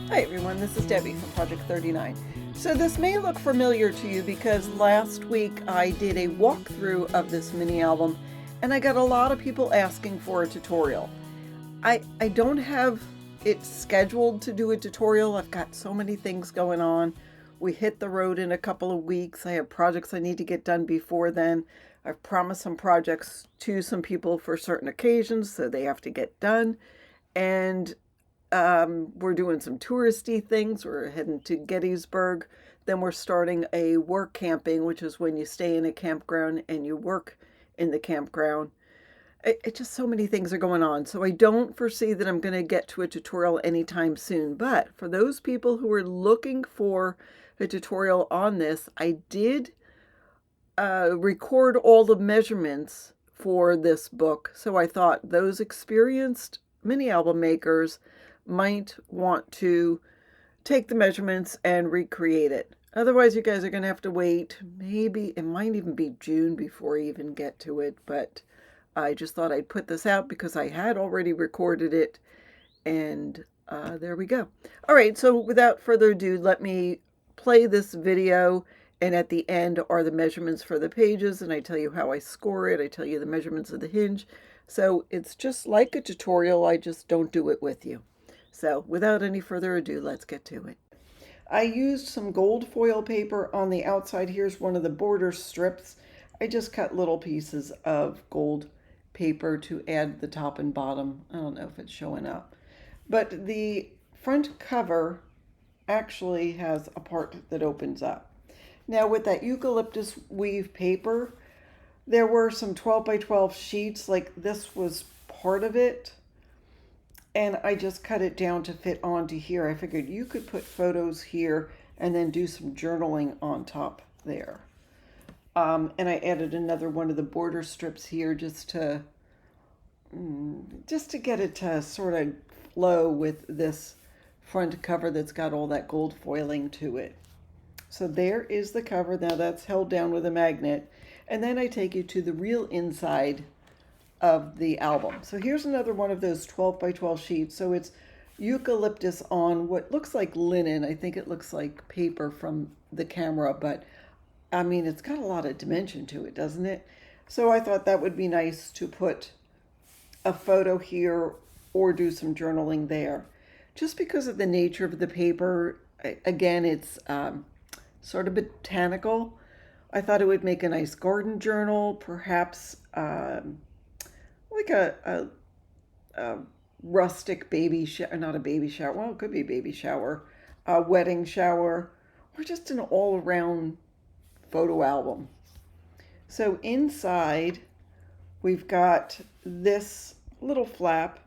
Hi everyone, this is Debbie from Project 39. So this may look familiar to you because last week I did a walkthrough of this mini album and I got a lot of people asking for a tutorial. I don't have it scheduled to do a tutorial. I've got so many things going on. We hit the road in a couple of weeks. I have projects I need to get done before then. I've promised some projects to some people for certain occasions, so they have to get done. And we're doing some touristy things. We're heading to Gettysburg. Then we're starting a work camping, which is when you stay in a campground and you work in the campground. It just so many things are going on. So I don't foresee that I'm going to get to a tutorial anytime soon. But for those people who are looking for a tutorial on this, I did record all the measurements for this book. So I thought those experienced mini album makers might want to take the measurements and recreate it. Otherwise, you guys are going to have to wait. Maybe it might even be June before I even get to it, but I just thought I'd put this out because I had already recorded it, and there we go. All right, so without further ado, let me play this video, and at the end are the measurements for the pages, and I tell you how I score it. I tell you the measurements of the hinge. So it's just like a tutorial, I just don't do it with you. So without any further ado, let's get to it. I used some gold foil paper on the outside. Here's one of the border strips. I just cut little pieces of gold paper to add the top and bottom. I don't know if it's showing up. But the front cover actually has a part that opens up. Now with that Eucalyptus Weave paper, there were some 12 by 12 sheets, like this was part of it. And I just cut it down to fit onto here. I figured you could put photos here and then do some journaling on top there. And I added another one of the border strips here just to get it to sort of flow with this front cover that's got all that gold foiling to it. So there is the cover. Now that's held down with a magnet. And then I take you to the real inside of the album. So here's another one of those 12 by 12 sheets. So it's eucalyptus on what looks like linen. I think it looks like paper from the camera, but I mean, it's got a lot of dimension to it, doesn't it? So I thought that would be nice to put a photo here or do some journaling there. Just because of the nature of the paper, again, it's sort of botanical. I thought it would make a nice garden journal, perhaps like a rustic baby shower, not a baby shower, well, it could be a baby shower, a wedding shower, or just an all-around photo album. So inside, we've got this little flap,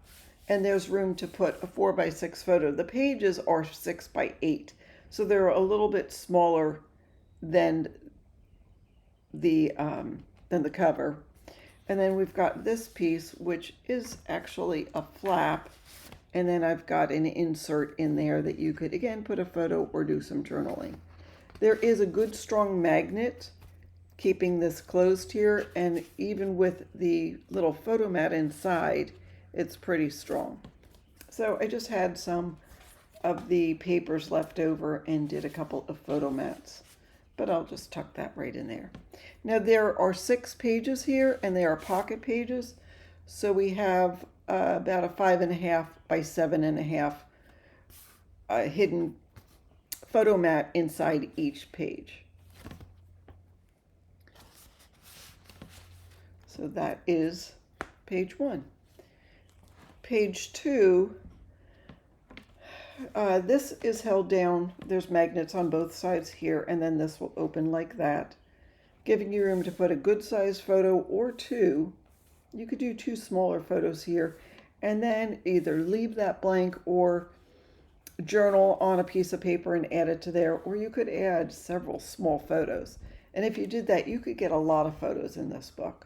and there's room to put a 4 by 6 photo. The pages are 6 by 8, so they're a little bit smaller than the cover. And then we've got this piece, which is actually a flap. And then I've got an insert in there that you could, again, put a photo or do some journaling. There is a good strong magnet keeping this closed here. And even with the little photo mat inside, it's pretty strong. So I just had some of the papers left over and did a couple of photo mats. But I'll just tuck that right in there. Now there are 6 pages here, and they are pocket pages. So we have about a 5.5 by 7.5 hidden photo mat inside each page. So that is page 1. Page 2. This is held down. There's magnets on both sides here, and then this will open like that, giving you room to put a good size photo or 2. You could do 2 smaller photos here, and then either leave that blank or journal on a piece of paper and add it to there, or you could add several small photos. And if you did that, you could get a lot of photos in this book.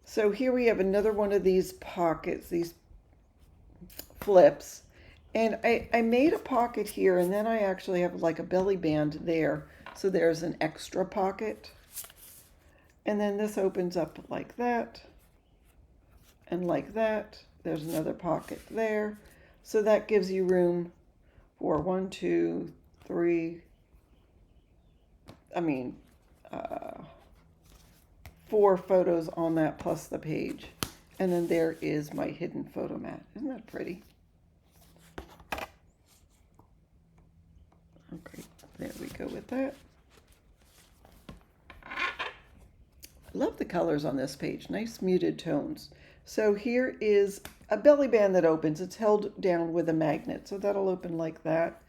So here we have another one of these pockets, these flips. And I made a pocket here, and then I actually have like a belly band there. So there's an extra pocket. And then this opens up like that and like that. There's another pocket there. So that gives you room for 1, 2, 3, uh, 4 photos on that plus the page. And then there is my hidden photo mat. Isn't that pretty? Okay, there we go with that. I love the colors on this page, nice muted tones. So here is a belly band that opens. It's held down with a magnet. So that'll open like that.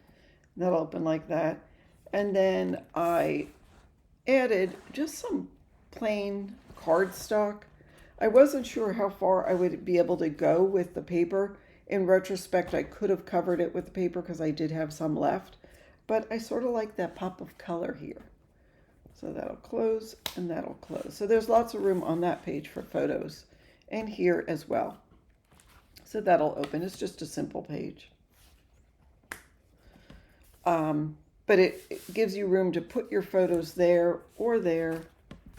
That'll open like that. And then I added just some plain cardstock. I wasn't sure how far I would be able to go with the paper. In retrospect, I could have covered it with the paper because I did have some left. But I sort of like that pop of color here. So that'll close and that'll close. So there's lots of room on that page for photos and here as well. So that'll open. It's just a simple page. But it gives you room to put your photos there or there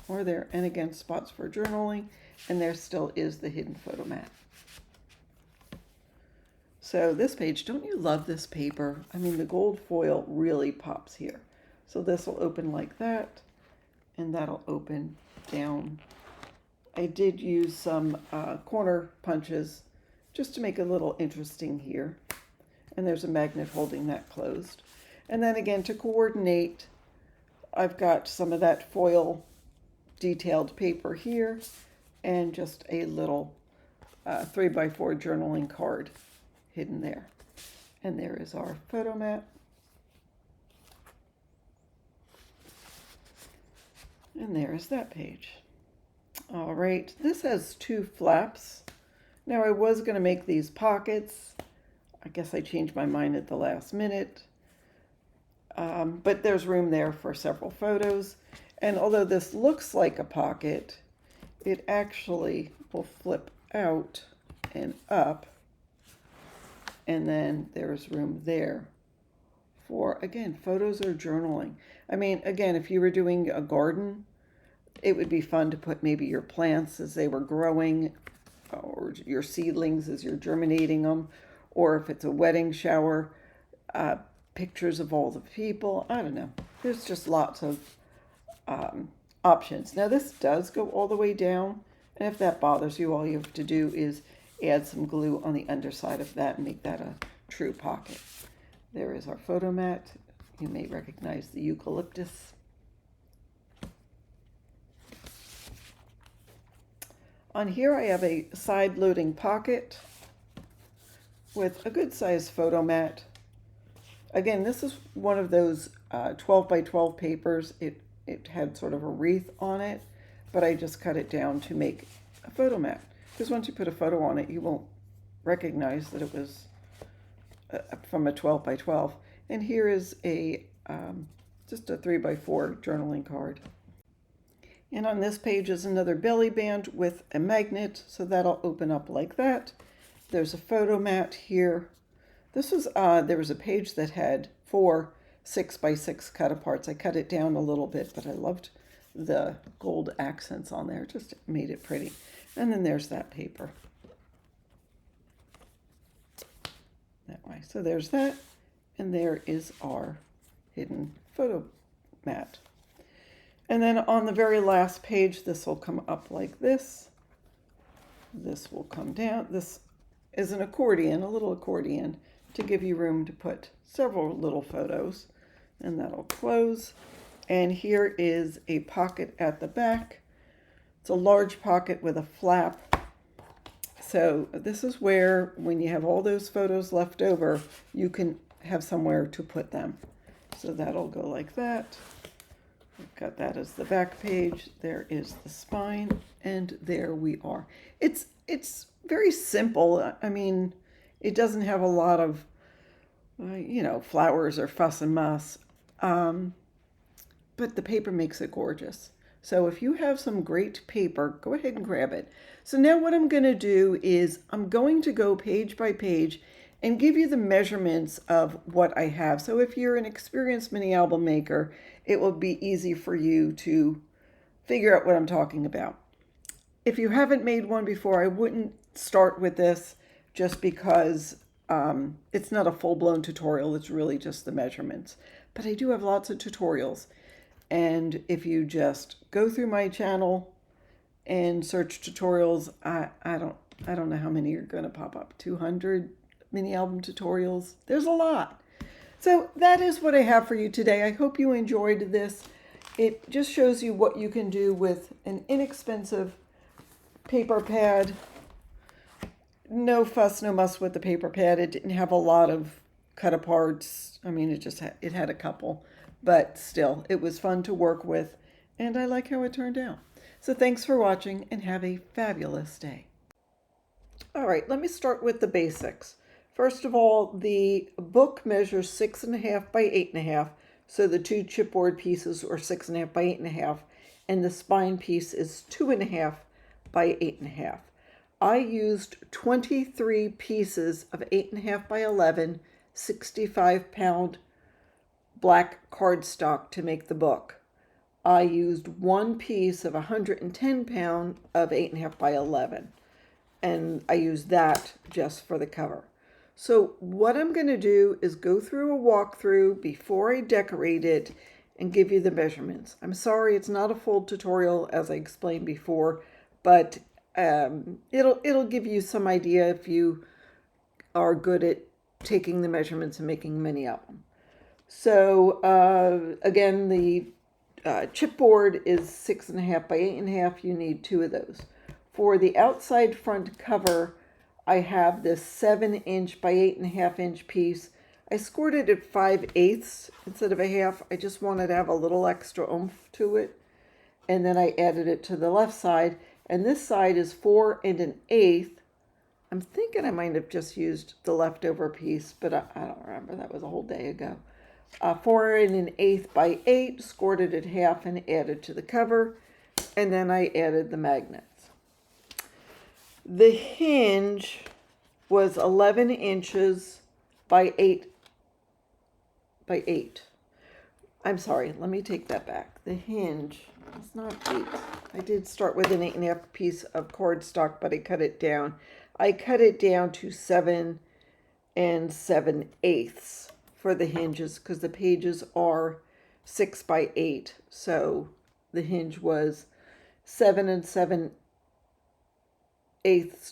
or there. And again, spots for journaling. And there still is the hidden photo mat. So this page, don't you love this paper? I mean, the gold foil really pops here. So this will open like that. And that'll open down. I did use some corner punches just to make it a little interesting here. And there's a magnet holding that closed. And then again, to coordinate, I've got some of that foil detailed paper here and just a little 3x4 journaling card hidden there. And there is our photo mat. And there is that page. All right, this has 2 flaps. Now I was going to make these pockets. I guess I changed my mind at the last minute. But there's room there for several photos. And although this looks like a pocket, it actually will flip out and up. And then there's room there for, again, photos or journaling. I mean, again, if you were doing a garden, it would be fun to put maybe your plants as they were growing, or your seedlings as you're germinating them, or if it's a wedding shower, pictures of all the people. I don't know. There's just lots of options. Now this does go all the way down, and if that bothers you, all you have to do is add some glue on the underside of that and make that a true pocket. There is our photo mat. You may recognize the eucalyptus. On here I have a side-loading pocket with a good sized photo mat. Again, this is one of those 12 by 12 papers. It had sort of a wreath on it, but I just cut it down to make a photo mat. Because once you put a photo on it, you won't recognize that it was from a 12 by 12. And here is a just a 3x4 journaling card. And on this page is another belly band with a magnet, so that'll open up like that. There's a photo mat here. This was there was a page that had 4 6x6 cut aparts. I cut it down a little bit, but I loved the gold accents on there. It just made it pretty. And then there's that paper. That way. So there's that. And there is our hidden photo mat. And then on the very last page, this will come up like this. This will come down. This is an accordion, a little accordion, to give you room to put several little photos. And that'll close. And here is a pocket at the back. It's a large pocket with a flap. So this is where, when you have all those photos left over, you can have somewhere to put them. So that'll go like that. We've got that as the back page. There is the spine, and there we are. It's very simple. I mean, it doesn't have a lot of, flowers or fuss and muss, but the paper makes it gorgeous. So if you have some great paper, go ahead and grab it. So now what I'm going to do is I'm going to go page by page and give you the measurements of what I have. So if you're an experienced mini album maker, it will be easy for you to figure out what I'm talking about. If you haven't made one before, I wouldn't start with this just because It's not a full-blown tutorial, it's really just the measurements. But I do have lots of tutorials. And if you just go through my channel and search tutorials, I don't know how many are going to pop up. 200 mini album tutorials. There's a lot. So that is what I have for you today. I hope you enjoyed this. It just shows you what you can do with an inexpensive paper pad. No fuss, no muss with the paper pad. It didn't have a lot of cut aparts. I mean, it had a couple, but still, it was fun to work with, and I like how it turned out. So thanks for watching, and have a fabulous day. All right, let me start with the basics. First of all, the book measures 6.5 by 8.5, so the two chipboard pieces are 6.5 by 8.5, and the spine piece is 2.5 by 8.5. I used 23 pieces of 8.5 by 11, 65-pound black cardstock to make the book. I used one piece of 110 pound of 8.5 by 11, and I used that just for the cover. So what I'm going to do is go through a walkthrough before I decorate it and give you the measurements. I'm sorry it's not a full tutorial as I explained before, but it'll give you some idea if you are good at taking the measurements and making a mini album. So again, the chipboard is 6.5 by 8.5. You need 2 of those. For the outside front cover, I have this 7-inch by 8.5-inch piece. I scored it at 5/8 instead of a half. I just wanted to have a little extra oomph to it. And then I added it to the left side. And this side is 4 1/8. I'm thinking I might have just used the leftover piece, but I don't remember. That was a whole day ago. 4 1/8 by 8, scored it at half and added to the cover. And then I added the magnets. The hinge was 11 inches by 8 by 8. I'm sorry, let me take that back. The hinge is not 8. I did start with an 8.5 piece of cardstock, but I cut it down. I cut it down to 7 7/8 for the hinges because the pages are 6 by 8. So the hinge was 7 7/8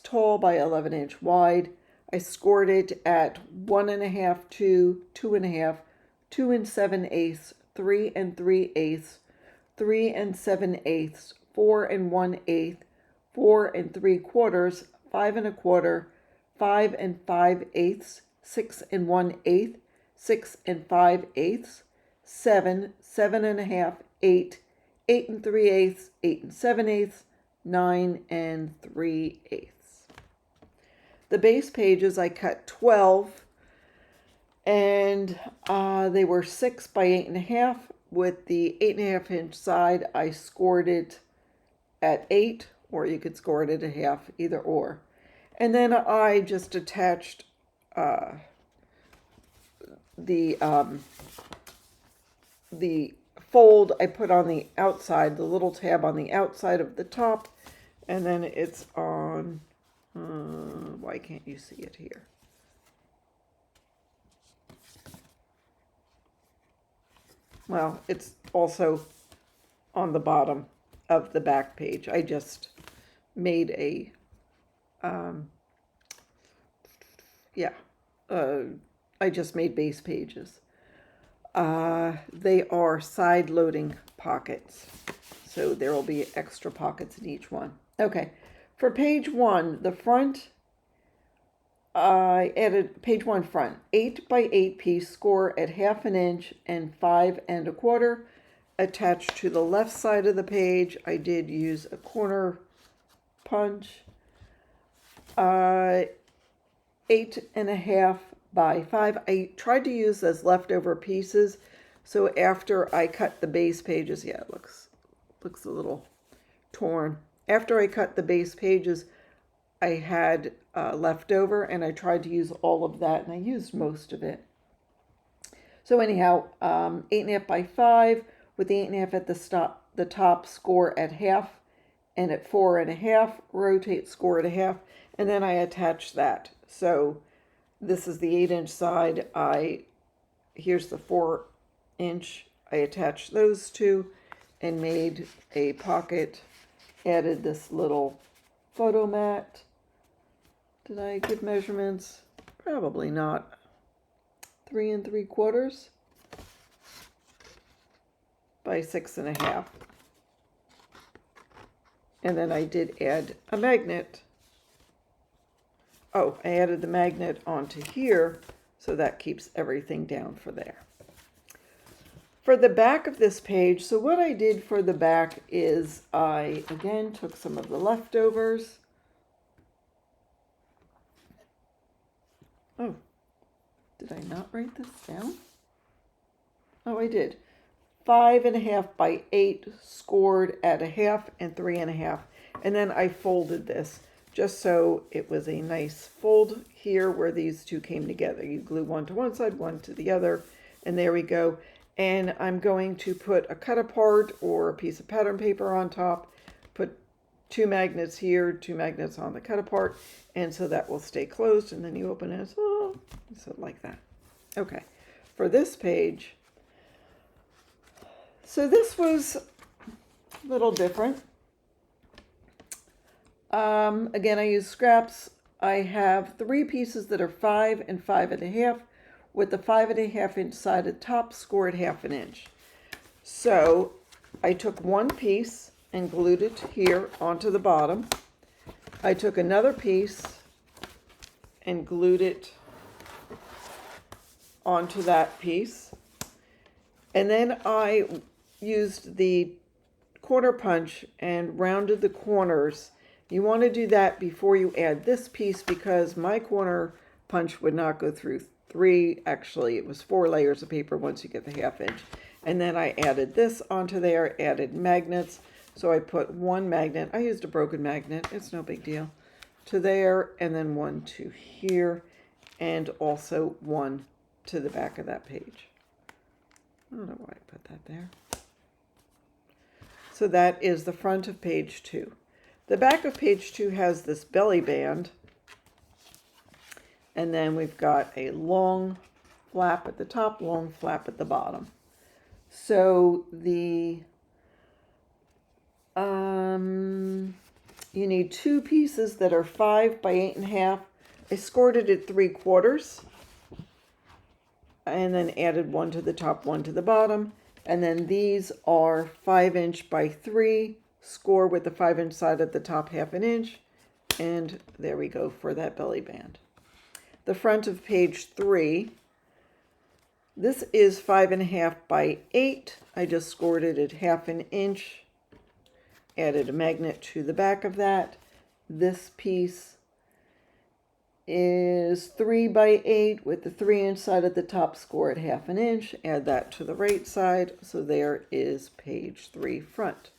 tall by 11-inch wide. I scored it at 1.5 to 2.5, 2 7/8, 3 3/8, 3 7/8, 4 1/8, 4 3/4, 5 1/4, 5 5/8, 6 1/8, 6 5/8, 7, 7.5, 8, 8 3/8, 8 7/8, 9 3/8. The base pages I cut 12, and they were 6 by 8.5. With the 8.5-inch side, I scored it at 8, or you could score it at a half, either or. And then I just attached the fold I put on the outside, the little tab on the outside of the top, and then it's on, why can't you see it here? Well, it's also on the bottom of the back page. I just made a, I just made base pages. They are side-loading pockets, so there will be extra pockets in each one. Okay, for page 1, the front, I added page 1 front, 8 by 8 piece, score at 1/2 inch and 5 1/4. Attached to the left side of the page, I did use a corner punch. 8.5 by 5. I tried to use those leftover pieces, so after I cut the base pages, yeah, it looks a little torn. After I cut the base pages, I had left over, and I tried to use all of that, and I used most of it. So anyhow, 8.5 by 5 with the 8.5 at the top, score at half, and at 4.5, rotate, score at a half, and then I attach that. So This is the 8-inch side. Here's the 4-inch. I attached those two and made a pocket, added this little photo mat. Did I give measurements? Probably not. 3 3/4 by 6 1/2. And then I did add a magnet. Oh, I added the magnet onto here, so that keeps everything down for there. For the back of this page, so what I did for the back is I, again, took some of the leftovers. Oh, did I not write this down? Oh, I did. 5 1/2 by 8 scored at 1/2 and 3 1/2. And then I folded this just so it was a nice fold here where these two came together. You glue one to one side, one to the other, and there we go. And I'm going to put a cut apart or a piece of pattern paper on top, put 2 magnets here, 2 magnets on the cut apart, and so that will stay closed, and then you open it, so like that. Okay, for this page, so this was a little different. Again, I use scraps. I have 3 pieces that are 5 and 5 1/2, with the 5 1/2 inch side at top scored 1/2 inch. So I took one piece and glued it here onto the bottom. I took another piece and glued it onto that piece. And then I used the corner punch and rounded the corners. You want to do that before you add this piece because my corner punch would not go through 3, actually it was 4 layers of paper once you get the 1/2 inch. And then I added this onto there, added magnets. So I put 1 magnet, I used a broken magnet, it's no big deal, to there, and then 1 to here, and also 1 to the back of that page. I don't know why I put that there. So that is the front of page 2. The back of page 2 has this belly band, and then we've got a long flap at the top, long flap at the bottom. So the you need 2 pieces that are 5 by 8 1/2. I scored it at 3/4, and then added 1 to the top, 1 to the bottom. And then these are 5 inch by 3, score with the 5 inch side at the top 1/2 inch, and there we go for that belly band. The front of page 3, this is 5 1/2 by 8. I just scored it at 1/2 inch, added a magnet to the back of that. This piece is 3 by 8 with the 3 inch side at the top, score at 1/2 inch, add that to the right side. So there is page 3 front.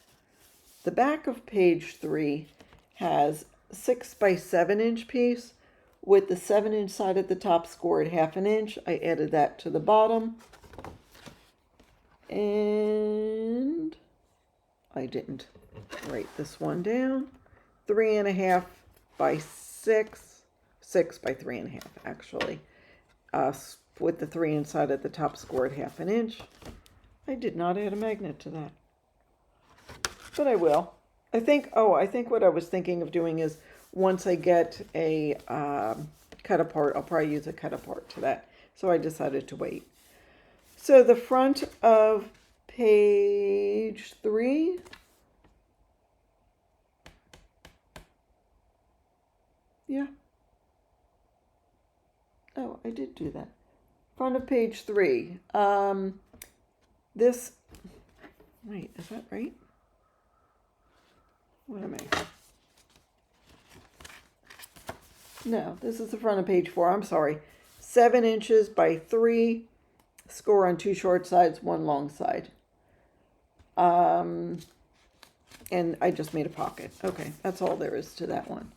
The back of page 3 has 6 by 7 inch piece with the 7 inch side at the top, score at 1/2 inch. I added that to the bottom, and I didn't write this one down. 3 1/2 by 6, 6 by 3 1/2 actually, with the 3 inch side at the top, score at 1/2 inch. I did not add a magnet to that, but I will. I think what I was thinking of doing is once I get a cut apart, I'll probably use a cut apart to that. So I decided to wait. So the front of page 3, yeah. Oh, I did do that. Front of page 3. This, wait, is that right? What am I? No, this is the front of page 4. I'm sorry. 7 inches by 3. Score on 2 short sides, 1 long side. And I just made a pocket. Okay, that's all there is to that one.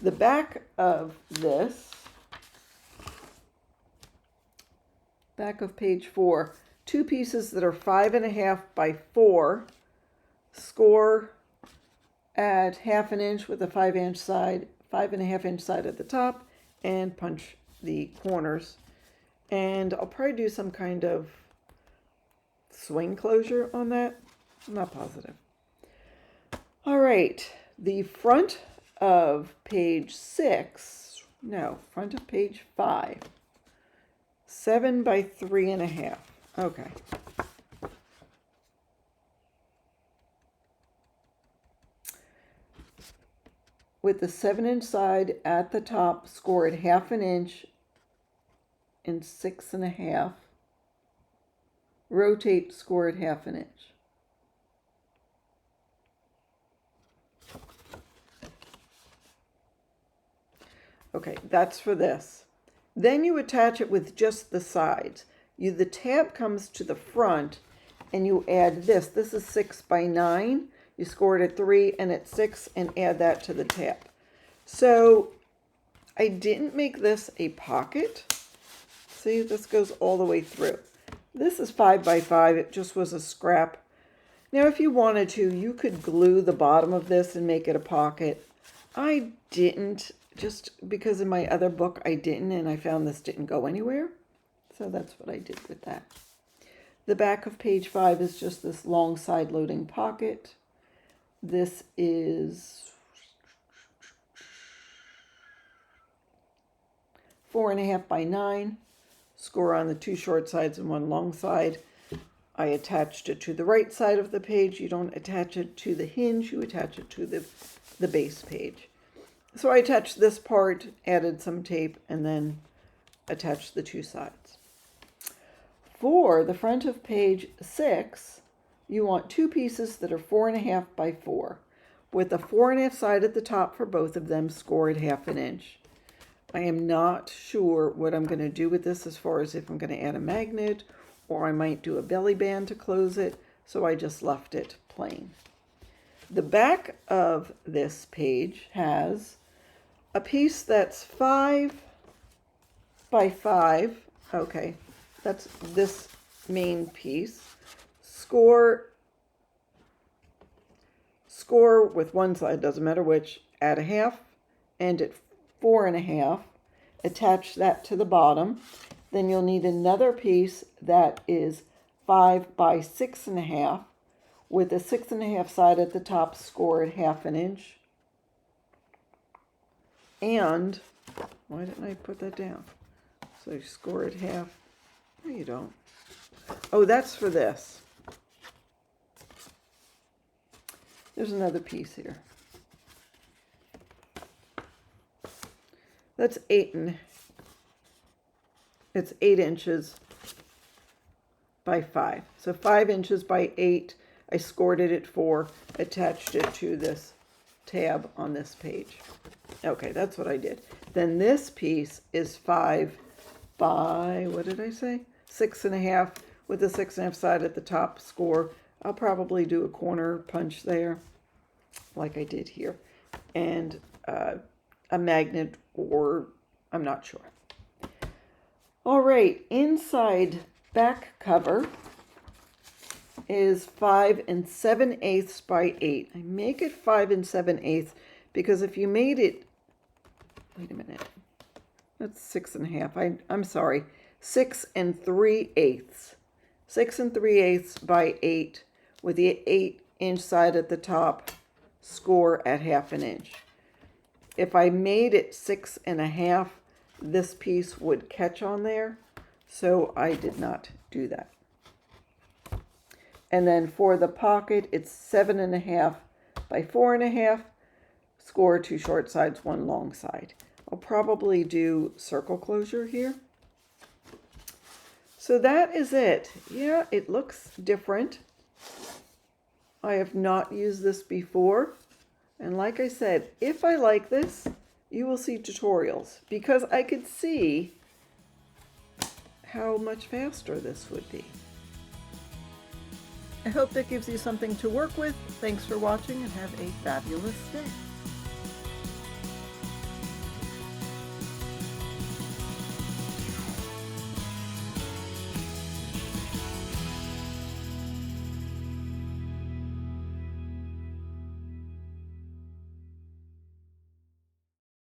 The back of this, back of page 4, 2 pieces that are 5 1/2 by 4. Score at 1/2 inch with a 5 inch side, 5 1/2 inch side at the top, and punch the corners, and I'll probably do some kind of swing closure on that. I'm not positive. All right, the front of page 6, no, front of page 5, 7 by 3.5. Okay. With the 7-inch side at the top, score it 1/2 inch and 6.5. Rotate, score it 1/2 inch. Okay, that's for this. Then you attach it with just the sides. The tab comes to the front, and you add this. This is 6 by 9. You score it at 3 and at 6 and add that to the tab. So I didn't make this a pocket. See, this goes all the way through. This is 5 by 5. It just was a scrap. Now, if you wanted to, you could glue the bottom of this and make it a pocket. I didn't, just because in my other book I didn't, and I found this didn't go anywhere. So that's what I did with that. The back of page 5 is just this long side loading pocket. This is 4.5 by 9. Score on the 2 short sides and 1 long side. I attached it to the right side of the page. You don't attach it to the hinge, you attach it to the base page. So I attached this part, added some tape, and then attached the 2 sides. For the front of page 6, you want 2 pieces that are 4.5 by 4. With a 4.5 side at the top for both of them, score at 1/2 inch. I am not sure what I'm going to do with this as far as if I'm going to add a magnet or I might do a belly band to close it, so I just left it plain. The back of this page has a piece that's 5 by 5. Okay, that's this main piece. Score with one side, doesn't matter which, at 1/2 and at 4.5. Attach that to the bottom. Then you'll need another piece that is 5 by 6.5 with a 6.5 side at the top, score at 1/2 inch. And why didn't I put that down? So you score at 1/2. No, you don't. Oh, that's for this. There's another piece here. That's 8 inches by 5. So 5 inches by 8. I scored it at 4, attached it to this tab on this page. Okay, that's what I did. Then this piece is 5 by, what did I say? 6.5 with a 6.5 side at the top, score. I'll probably do a corner punch there, like I did here. And a magnet, or I'm not sure. All right, inside back cover is 5 7/8 by 8. I make it 5 7/8 because if you made it, wait a minute, that's 6.5. I'm sorry, 6 3/8. 6 3/8 by 8 with the 8-inch side at the top, score at 1/2 inch. If I made it 6.5, this piece would catch on there, so I did not do that. And then for the pocket, it's 7.5 by 4.5, score 2 short sides, 1 long side. I'll probably do circle closure here. So that is it. Yeah, it looks different. I have not used this before. And like I said, if I like this, you will see tutorials, because I could see how much faster this would be. I hope that gives you something to work with. Thanks for watching and have a fabulous day.